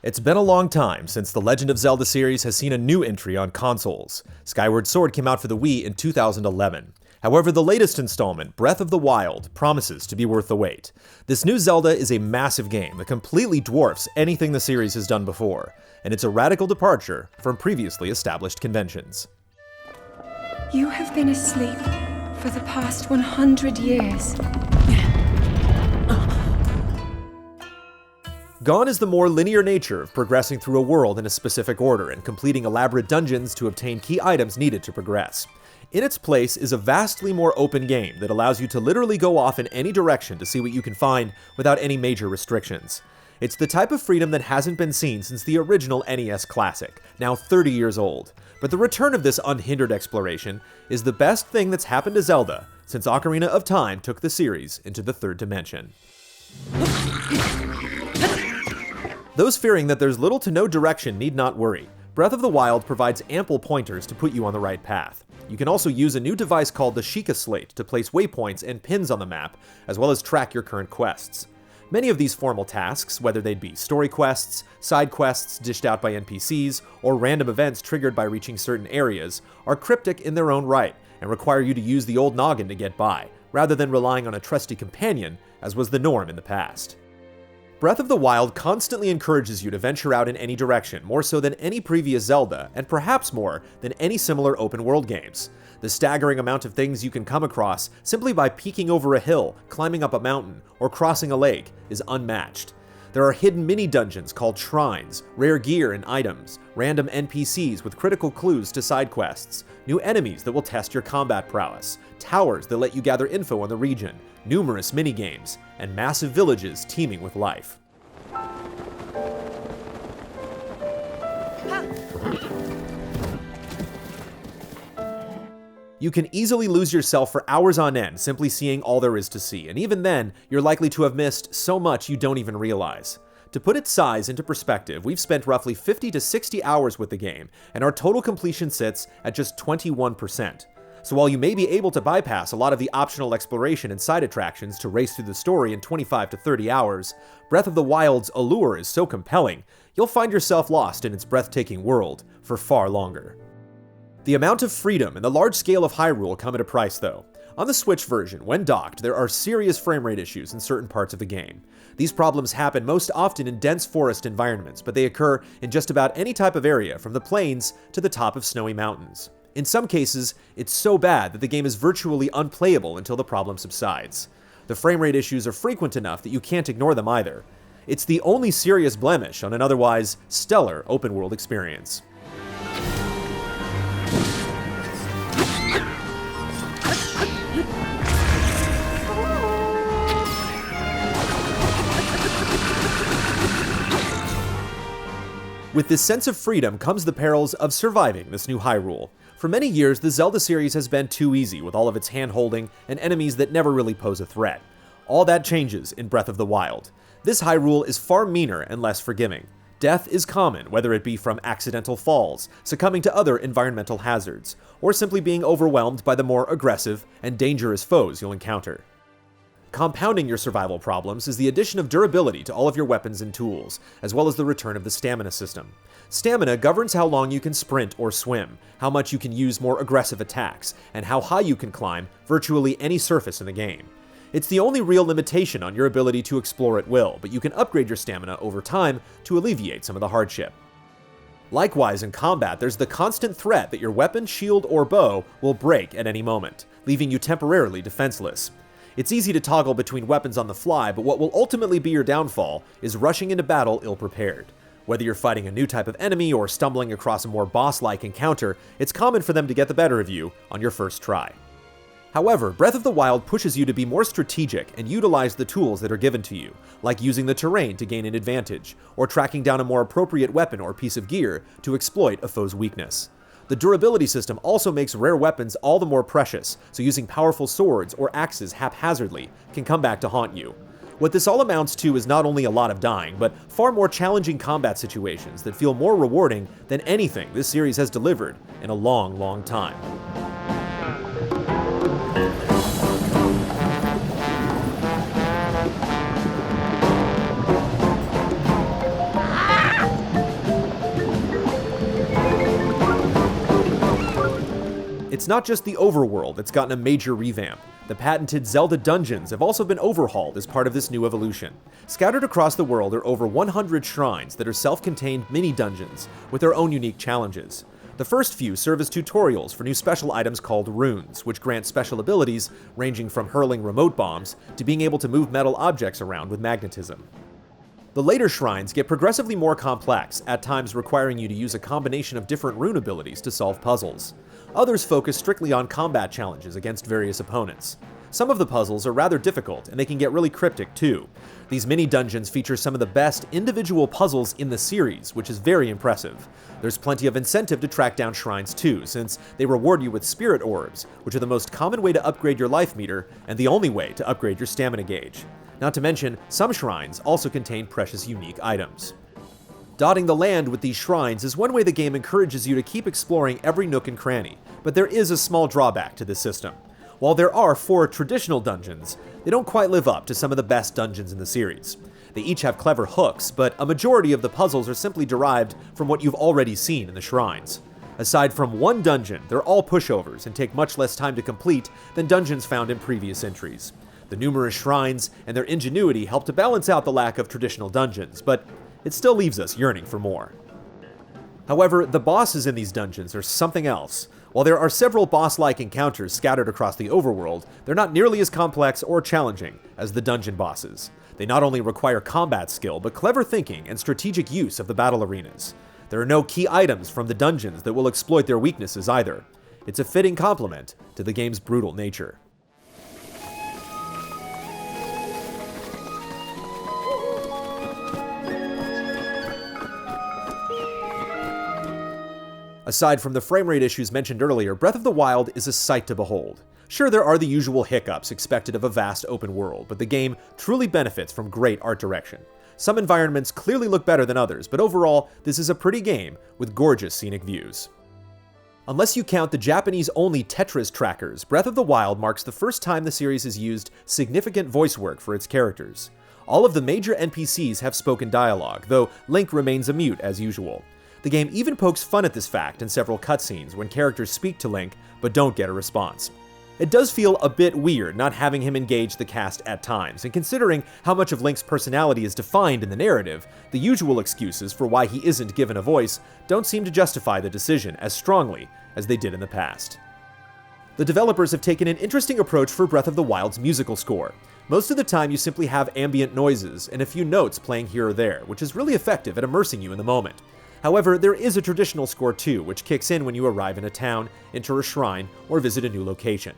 It's been a long time since the Legend of Zelda series has seen a new entry on consoles. Skyward Sword came out for the Wii in 2011. However, the latest installment, Breath of the Wild, promises to be worth the wait. This new Zelda is a massive game that completely dwarfs anything the series has done before, and it's a radical departure from previously established conventions. You have been asleep for the past 100 years. Gone is the more linear nature of progressing through a world in a specific order and completing elaborate dungeons to obtain key items needed to progress. In its place is a vastly more open game that allows you to literally go off in any direction to see what you can find without any major restrictions. It's the type of freedom that hasn't been seen since the original NES classic, now 30 years old. But the return of this unhindered exploration is the best thing that's happened to Zelda since Ocarina of Time took the series into the third dimension. Those fearing that there's little to no direction need not worry. Breath of the Wild provides ample pointers to put you on the right path. You can also use a new device called the Sheikah Slate to place waypoints and pins on the map, as well as track your current quests. Many of these formal tasks, whether they'd be story quests, side quests dished out by NPCs, or random events triggered by reaching certain areas, are cryptic in their own right and require you to use the old noggin to get by, rather than relying on a trusty companion, as was the norm in the past. Breath of the Wild constantly encourages you to venture out in any direction, more so than any previous Zelda, and perhaps more than any similar open-world games. The staggering amount of things you can come across simply by peeking over a hill, climbing up a mountain, or crossing a lake is unmatched. There are hidden mini-dungeons called shrines, rare gear and items, random NPCs with critical clues to side quests, new enemies that will test your combat prowess, towers that let you gather info on the region, numerous mini-games, and massive villages teeming with life. You can easily lose yourself for hours on end simply seeing all there is to see, and even then, you're likely to have missed so much you don't even realize. To put its size into perspective, we've spent roughly 50 to 60 hours with the game, and our total completion sits at just 21%. So while you may be able to bypass a lot of the optional exploration and side attractions to race through the story in 25 to 30 hours, Breath of the Wild's allure is so compelling, you'll find yourself lost in its breathtaking world for far longer. The amount of freedom and the large scale of Hyrule come at a price though. On the Switch version, when docked, there are serious frame rate issues in certain parts of the game. These problems happen most often in dense forest environments, but they occur in just about any type of area, from the plains to the top of snowy mountains. In some cases, it's so bad that the game is virtually unplayable until the problem subsides. The frame rate issues are frequent enough that you can't ignore them either. It's the only serious blemish on an otherwise stellar open-world experience. With this sense of freedom comes the perils of surviving this new Hyrule. For many years, the Zelda series has been too easy with all of its hand-holding and enemies that never really pose a threat. All that changes in Breath of the Wild. This Hyrule is far meaner and less forgiving. Death is common, whether it be from accidental falls, succumbing to other environmental hazards, or simply being overwhelmed by the more aggressive and dangerous foes you'll encounter. Compounding your survival problems is the addition of durability to all of your weapons and tools, as well as the return of the stamina system. Stamina governs how long you can sprint or swim, how much you can use more aggressive attacks, and how high you can climb virtually any surface in the game. It's the only real limitation on your ability to explore at will, but you can upgrade your stamina over time to alleviate some of the hardship. Likewise, in combat, there's the constant threat that your weapon, shield, or bow will break at any moment, leaving you temporarily defenseless. It's easy to toggle between weapons on the fly, but what will ultimately be your downfall is rushing into battle ill-prepared. Whether you're fighting a new type of enemy or stumbling across a more boss-like encounter, it's common for them to get the better of you on your first try. However, Breath of the Wild pushes you to be more strategic and utilize the tools that are given to you, like using the terrain to gain an advantage, or tracking down a more appropriate weapon or piece of gear to exploit a foe's weakness. The durability system also makes rare weapons all the more precious, so using powerful swords or axes haphazardly can come back to haunt you. What this all amounts to is not only a lot of dying, but far more challenging combat situations that feel more rewarding than anything this series has delivered in a long, long time. It's not just the overworld that's gotten a major revamp. The patented Zelda dungeons have also been overhauled as part of this new evolution. Scattered across the world are over 100 shrines that are self-contained mini-dungeons with their own unique challenges. The first few serve as tutorials for new special items called runes, which grant special abilities ranging from hurling remote bombs to being able to move metal objects around with magnetism. The later shrines get progressively more complex, at times requiring you to use a combination of different rune abilities to solve puzzles. Others focus strictly on combat challenges against various opponents. Some of the puzzles are rather difficult, and they can get really cryptic too. These mini-dungeons feature some of the best individual puzzles in the series, which is very impressive. There's plenty of incentive to track down shrines too, since they reward you with spirit orbs, which are the most common way to upgrade your life meter, and the only way to upgrade your stamina gauge. Not to mention, some shrines also contain precious unique items. Dotting the land with these shrines is one way the game encourages you to keep exploring every nook and cranny, but there is a small drawback to this system. While there are 4 traditional dungeons, they don't quite live up to some of the best dungeons in the series. They each have clever hooks, but a majority of the puzzles are simply derived from what you've already seen in the shrines. Aside from one dungeon, they're all pushovers and take much less time to complete than dungeons found in previous entries. The numerous shrines and their ingenuity help to balance out the lack of traditional dungeons, but it still leaves us yearning for more. However, the bosses in these dungeons are something else. While there are several boss-like encounters scattered across the overworld, they're not nearly as complex or challenging as the dungeon bosses. They not only require combat skill, but clever thinking and strategic use of the battle arenas. There are no key items from the dungeons that will exploit their weaknesses either. It's a fitting complement to the game's brutal nature. Aside from the frame rate issues mentioned earlier, Breath of the Wild is a sight to behold. Sure, there are the usual hiccups expected of a vast open world, but the game truly benefits from great art direction. Some environments clearly look better than others, but overall, this is a pretty game with gorgeous scenic views. Unless you count the Japanese-only Tetris trackers, Breath of the Wild marks the first time the series has used significant voice work for its characters. All of the major NPCs have spoken dialogue, though Link remains a mute as usual. The game even pokes fun at this fact in several cutscenes when characters speak to Link but don't get a response. It does feel a bit weird not having him engage the cast at times, and considering how much of Link's personality is defined in the narrative, the usual excuses for why he isn't given a voice don't seem to justify the decision as strongly as they did in the past. The developers have taken an interesting approach for Breath of the Wild's musical score. Most of the time you simply have ambient noises and a few notes playing here or there, which is really effective at immersing you in the moment. However, there is a traditional score too, which kicks in when you arrive in a town, enter a shrine, or visit a new location.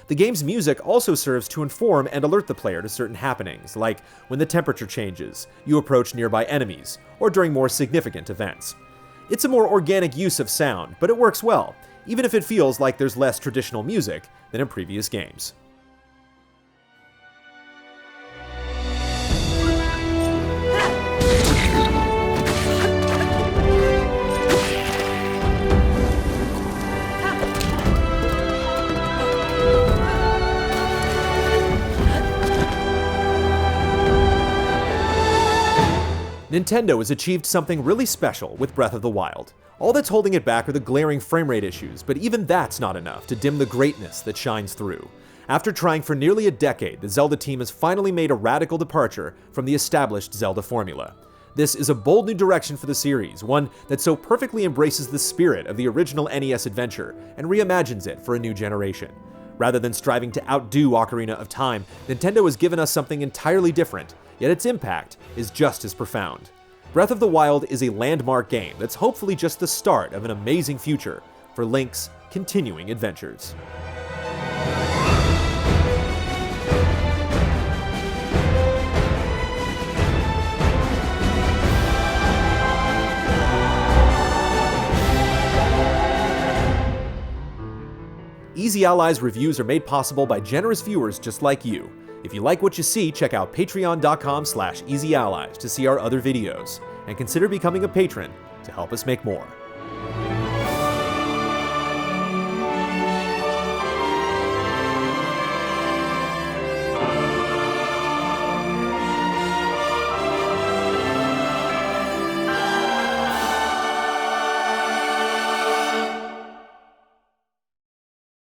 The game's music also serves to inform and alert the player to certain happenings, like when the temperature changes, you approach nearby enemies, or during more significant events. It's a more organic use of sound, but it works well, even if it feels like there's less traditional music than in previous games. Nintendo has achieved something really special with Breath of the Wild. All that's holding it back are the glaring frame rate issues, but even that's not enough to dim the greatness that shines through. After trying for nearly a decade, the Zelda team has finally made a radical departure from the established Zelda formula. This is a bold new direction for the series, one that so perfectly embraces the spirit of the original NES adventure and reimagines it for a new generation. Rather than striving to outdo Ocarina of Time, Nintendo has given us something entirely different, yet its impact is just as profound. Breath of the Wild is a landmark game that's hopefully just the start of an amazing future for Link's continuing adventures. Easy Allies reviews are made possible by generous viewers just like you. If you like what you see, check out patreon.com/easyallies to see our other videos, and consider becoming a patron to help us make more.